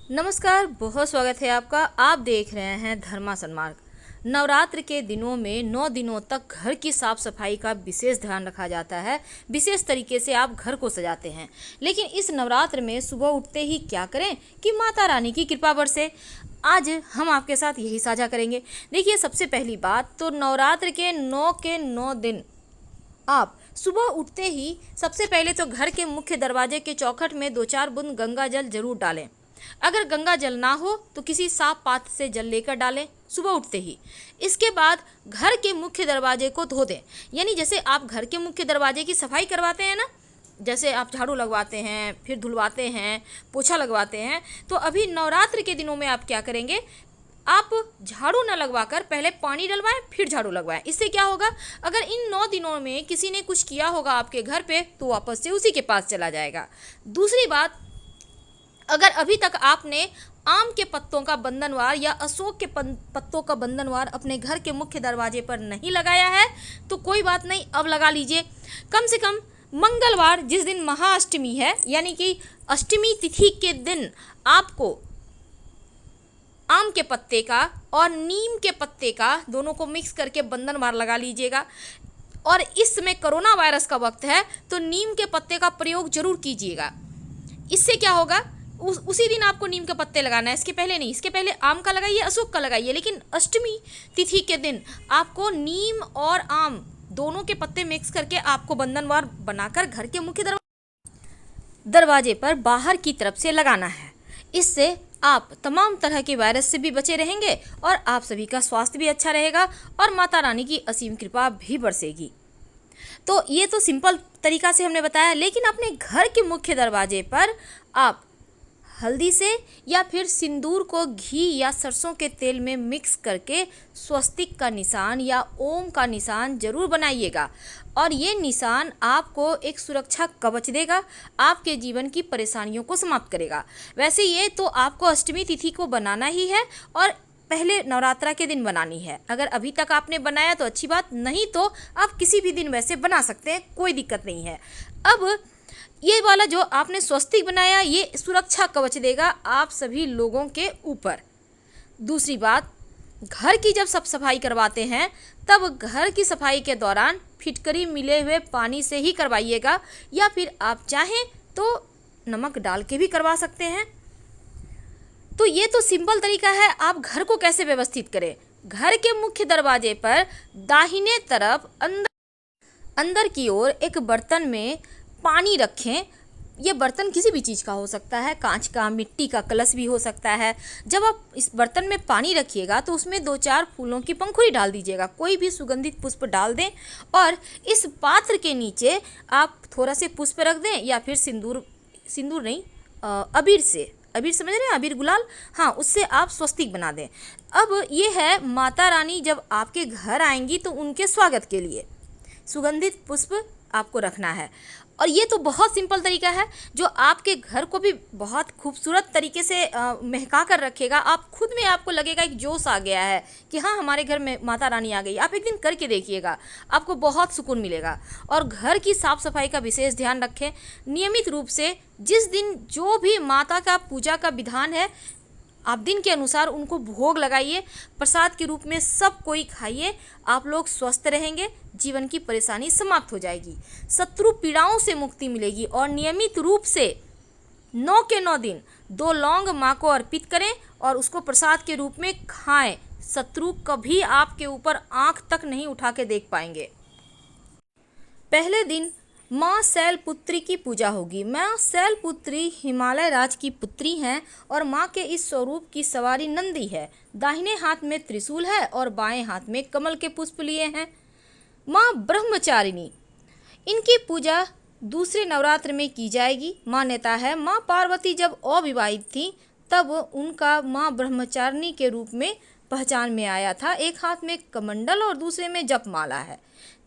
नमस्कार, बहुत स्वागत है आपका। आप देख रहे हैं धर्मा सन्मार्ग। नवरात्र के दिनों में 9 दिनों तक घर की साफ सफाई का विशेष ध्यान रखा जाता है। विशेष तरीके से आप घर को सजाते हैं। लेकिन इस नवरात्र में सुबह उठते ही क्या करें कि माता रानी की कृपा बरसे। आज हम आपके साथ यही साझा करेंगे। देखिए, सबसे पहली बात तो नवरात्र के 9 दिन आप सुबह उठते ही सबसे पहले तो घर के मुख्य दरवाजे के चौखट में 2-4 बूंद गंगा जल जरूर डालें। अगर गंगा जल ना हो तो किसी साफ पात्र से जल लेकर डालें सुबह उठते ही। इसके बाद घर के मुख्य दरवाजे को धो दें। यानी जैसे आप घर के मुख्य दरवाजे की सफाई करवाते हैं ना, जैसे आप झाड़ू लगवाते हैं, फिर धुलवाते हैं, पोछा लगवाते हैं, तो अभी नवरात्र के दिनों में आप क्या करेंगे, आप झाड़ू न लगवाकर पहले पानी डलवाएं फिर झाड़ू लगवाएं। इससे क्या होगा, अगर इन 9 दिनों में किसी ने कुछ किया होगा आपके घर पे तो वापस से उसी के पास चला जाएगा। दूसरी बात, अगर अभी तक आपने आम के पत्तों का बंधनवार या अशोक के पत्तों का बंधनवार अपने घर के मुख्य दरवाजे पर नहीं लगाया है तो कोई बात नहीं, अब लगा लीजिए। कम से कम मंगलवार, जिस दिन महाअष्टमी है, यानी कि अष्टमी तिथि के दिन आपको आम के पत्ते का और नीम के पत्ते का दोनों को मिक्स करके बंधनवार लगा लीजिएगा। और इस समय कोरोना वायरस का वक्त है तो नीम के पत्ते का प्रयोग जरूर कीजिएगा। इससे क्या होगा, उसी दिन आपको नीम के पत्ते लगाना है, इसके पहले नहीं। इसके पहले आम का लगाइए, अशोक का लगाइए, लेकिन अष्टमी तिथि के दिन आपको नीम और आम दोनों के पत्ते मिक्स करके आपको बंधनवार बनाकर घर के मुख्य दरवाजे पर बाहर की तरफ से लगाना है। इससे आप तमाम तरह के वायरस से भी बचे रहेंगे और आप सभी का स्वास्थ्य भी अच्छा रहेगा और माता रानी की असीम कृपा भी बरसेगी। तो ये तो सिंपल तरीका से हमने बताया, लेकिन अपने घर के मुख्य दरवाजे पर आप हल्दी से या फिर सिंदूर को घी या सरसों के तेल में मिक्स करके स्वस्तिक का निशान या ओम का निशान जरूर बनाइएगा। और ये निशान आपको एक सुरक्षा कवच देगा, आपके जीवन की परेशानियों को समाप्त करेगा। वैसे ये तो आपको अष्टमी तिथि को बनाना ही है और पहले नवरात्रा के दिन बनानी है। अगर अभी तक आपने बनाया तो अच्छी बात, नहीं तो आप किसी भी दिन वैसे बना सकते हैं, कोई दिक्कत नहीं है। अब ये वाला जो आपने स्वस्तिक बनाया, ये सुरक्षा कवच देगा आप सभी लोगों के ऊपर। दूसरी बात, घर की जब सब सफाई करवाते हैं तब घर की सफाई के दौरान फिटकरी मिले हुए पानी से ही करवाइएगा, या फिर आप चाहें तो नमक डाल के भी करवा सकते हैं। तो ये तो सिंपल तरीका है। आप घर को कैसे व्यवस्थित करें, घर के मुख्य दरवाजे पर दाहिने तरफ अंदर की ओर एक बर्तन में पानी रखें। ये बर्तन किसी भी चीज़ का हो सकता है, कांच का, मिट्टी का कलश भी हो सकता है। जब आप इस बर्तन में पानी रखिएगा तो उसमें 2-4 फूलों की पंखुड़ी डाल दीजिएगा, कोई भी सुगंधित पुष्प डाल दें। और इस पात्र के नीचे आप थोड़ा से पुष्प रख दें, या फिर सिंदूर नहीं, अबीर समझ रहे हैं, अबीर गुलाल, हाँ, उससे आप स्वस्तिक बना दें। अब ये है, माता रानी जब आपके घर आएंगी तो उनके स्वागत के लिए सुगंधित पुष्प आपको रखना है। और ये तो बहुत सिंपल तरीका है जो आपके घर को भी बहुत खूबसूरत तरीके से महका कर रखेगा। आप खुद में आपको लगेगा एक जोश आ गया है कि हाँ, हमारे घर में माता रानी आ गई। आप एक दिन करके देखिएगा, आपको बहुत सुकून मिलेगा। और घर की साफ सफाई का विशेष ध्यान रखें। नियमित रूप से जिस दिन जो भी माता का पूजा का विधान है, आप दिन के अनुसार उनको भोग लगाइए, प्रसाद के रूप में सब कोई खाइए। आप लोग स्वस्थ रहेंगे, जीवन की परेशानी समाप्त हो जाएगी, शत्रु पीड़ाओं से मुक्ति मिलेगी। और नियमित रूप से 9 के 9 दिन 2 लौंग माँ को अर्पित करें और उसको प्रसाद के रूप में खाएं। शत्रु कभी आपके ऊपर आंख तक नहीं उठा के देख पाएंगे। पहले दिन माँ शैलपुत्री की पूजा होगी। माँ शैलपुत्री हिमालय राज की पुत्री हैं और माँ के इस स्वरूप की सवारी नंदी है। दाहिने हाथ में त्रिशूल है और बाएं हाथ में कमल के पुष्प लिए हैं। माँ ब्रह्मचारिणी, इनकी पूजा दूसरे नवरात्र में की जाएगी। मान्यता है माँ पार्वती जब अविवाहित थी तब उनका माँ ब्रह्मचारिणी के रूप में पहचान में आया था। एक हाथ में कमंडल और दूसरे में जपमाला है।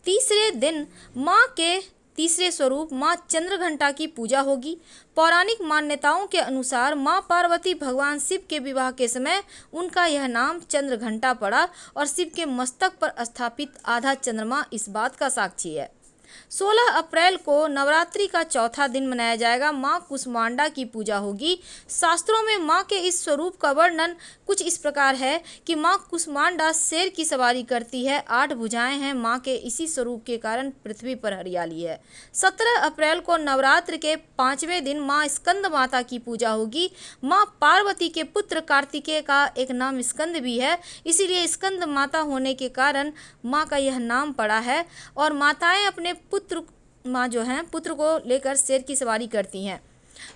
तीसरे दिन माँ के तीसरे स्वरूप माँ चंद्रघंटा की पूजा होगी। पौराणिक मान्यताओं के अनुसार माँ पार्वती भगवान शिव के विवाह के समय उनका यह नाम चंद्रघंटा पड़ा और शिव के मस्तक पर स्थापित आधा चंद्रमा इस बात का साक्षी है। 16 अप्रैल को नवरात्रि का चौथा दिन मनाया जाएगा। माँ कुष्मांडा की पूजा होगी। शास्त्रों में माँ के इस स्वरूप का वर्णन कुछ इस प्रकार है कि माँ कुष्मांडा शेर की सवारी करती है, 8 भुजाएं हैं माँ के, इसी स्वरूप के कारण पृथ्वी पर हरियाली है। 17 अप्रैल को नवरात्र के 5वें दिन माँ स्कंद माता की पूजा होगी। माँ पार्वती के पुत्र कार्तिकेय का एक नाम स्कंद भी है, इसीलिए स्कंद माता होने के कारण माँ का यह नाम पड़ा है। और माताएं अपने माँ जो हैं पुत्र को लेकर शेर की सवारी करती हैं।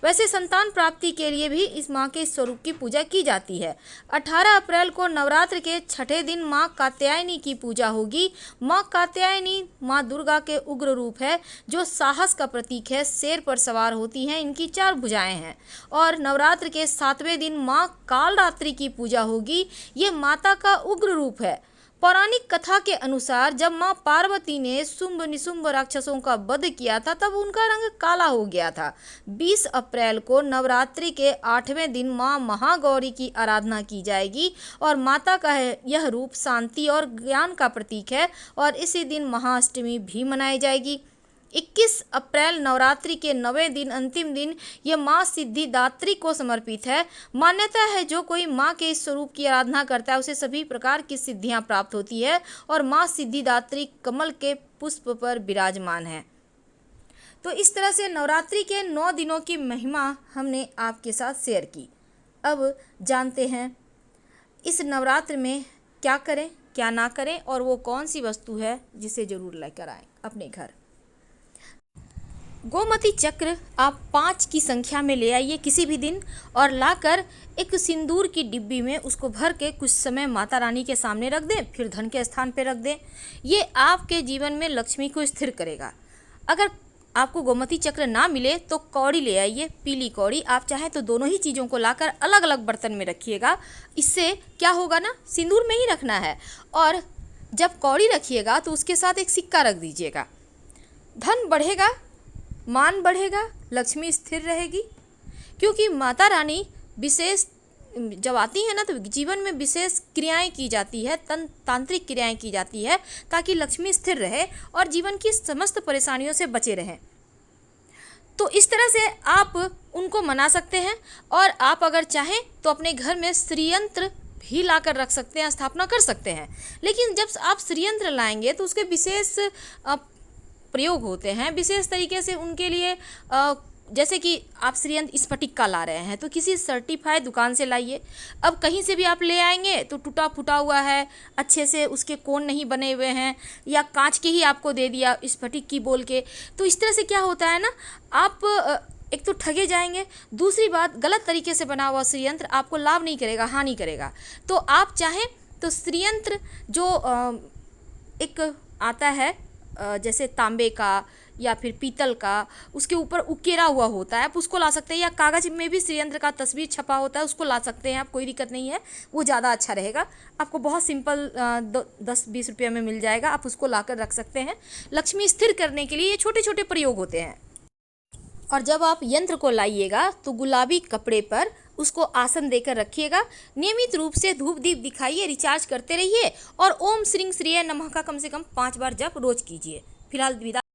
वैसे संतान प्राप्ति के लिए भी इस माँ के स्वरूप की पूजा की जाती है। 18 अप्रैल को नवरात्र के छठे दिन माँ कात्यायनी की पूजा होगी। माँ कात्यायनी माँ दुर्गा के उग्र रूप है, जो साहस का प्रतीक है। शेर पर सवार होती हैं, इनकी 4 भुजाएं हैं। और नवरात्र के 7वें दिन माँ कालरात्रि की पूजा होगी। ये माता का उग्र रूप है। पौराणिक कथा के अनुसार जब माँ पार्वती ने शुंभ निशुंभ राक्षसों का वध किया था, तब उनका रंग काला हो गया था। 20 अप्रैल को नवरात्रि के 8वें दिन माँ महागौरी की आराधना की जाएगी और माता का यह रूप शांति और ज्ञान का प्रतीक है और इसी दिन महाअष्टमी भी मनाई जाएगी। 21 अप्रैल नवरात्रि के 9वें दिन अंतिम दिन यह माँ सिद्धिदात्री को समर्पित है। मान्यता है जो कोई माँ के इस स्वरूप की आराधना करता है उसे सभी प्रकार की सिद्धियाँ प्राप्त होती है और माँ सिद्धिदात्री कमल के पुष्प पर विराजमान है। तो इस तरह से नवरात्रि के 9 दिनों की महिमा हमने आपके साथ शेयर की। अब जानते हैं इस नवरात्र में क्या करें क्या ना करें और वो कौन सी वस्तु है जिसे ज़रूर लेकर आएँ अपने घर। गोमती चक्र आप 5 की संख्या में ले आइए किसी भी दिन और लाकर एक सिंदूर की डिब्बी में उसको भर के कुछ समय माता रानी के सामने रख दें, फिर धन के स्थान पर रख दें। ये आपके जीवन में लक्ष्मी को स्थिर करेगा। अगर आपको गोमती चक्र ना मिले तो कौड़ी ले आइए, पीली कौड़ी। आप चाहें तो दोनों ही चीज़ों को लाकर अलग अलग बर्तन में रखिएगा। इससे क्या होगा ना, सिंदूर में ही रखना है और जब कौड़ी रखिएगा तो उसके साथ एक सिक्का रख दीजिएगा। धन बढ़ेगा, मान बढ़ेगा, लक्ष्मी स्थिर रहेगी। क्योंकि माता रानी विशेष जब आती है ना तो जीवन में विशेष क्रियाएं की जाती है, तांत्रिक क्रियाएं की जाती है ताकि लक्ष्मी स्थिर रहे और जीवन की समस्त परेशानियों से बचे रहें। तो इस तरह से आप उनको मना सकते हैं और आप अगर चाहें तो अपने घर में श्रीयंत्र भी लाकर रख सकते हैं, स्थापना कर सकते हैं। लेकिन जब आप श्रीयंत्र लाएंगे तो उसके विशेष प्रयोग होते हैं, विशेष तरीके से उनके लिए। जैसे कि आप श्रीयंत्र स्फटिक का ला रहे हैं तो किसी सर्टिफाइड दुकान से लाइए। अब कहीं से भी आप ले आएंगे तो टूटा फूटा हुआ है, अच्छे से उसके कोण नहीं बने हुए हैं, या कांच के ही आपको दे दिया स्फटिक की बोल के, तो इस तरह से क्या होता है ना, आप एक तो ठगे जाएंगे, दूसरी बात गलत तरीके से बना हुआ श्रीयंत्र आपको लाभ नहीं करेगा, हानि करेगा। तो आप चाहें तो श्रीयंत्र जो एक आता है जैसे तांबे का या फिर पीतल का, उसके ऊपर उकेरा हुआ होता है, आप उसको ला सकते हैं। या कागज़ में भी श्रीयंत्र का तस्वीर छपा होता है, उसको ला सकते हैं आप, कोई दिक्कत नहीं है, वो ज़्यादा अच्छा रहेगा। आपको बहुत सिंपल 10-20 रुपये में मिल जाएगा, आप उसको लाकर रख सकते हैं। लक्ष्मी स्थिर करने के लिए ये छोटे छोटे प्रयोग होते हैं। और जब आप यंत्र को लाइएगा तो गुलाबी कपड़े पर उसको आसन देकर रखिएगा। नियमित रूप से धूप दीप दिखाइए, रिचार्ज करते रहिए और ओम श्रीं श्रीय नमः का कम से कम 5 बार जप रोज कीजिए। फिलहाल विदा।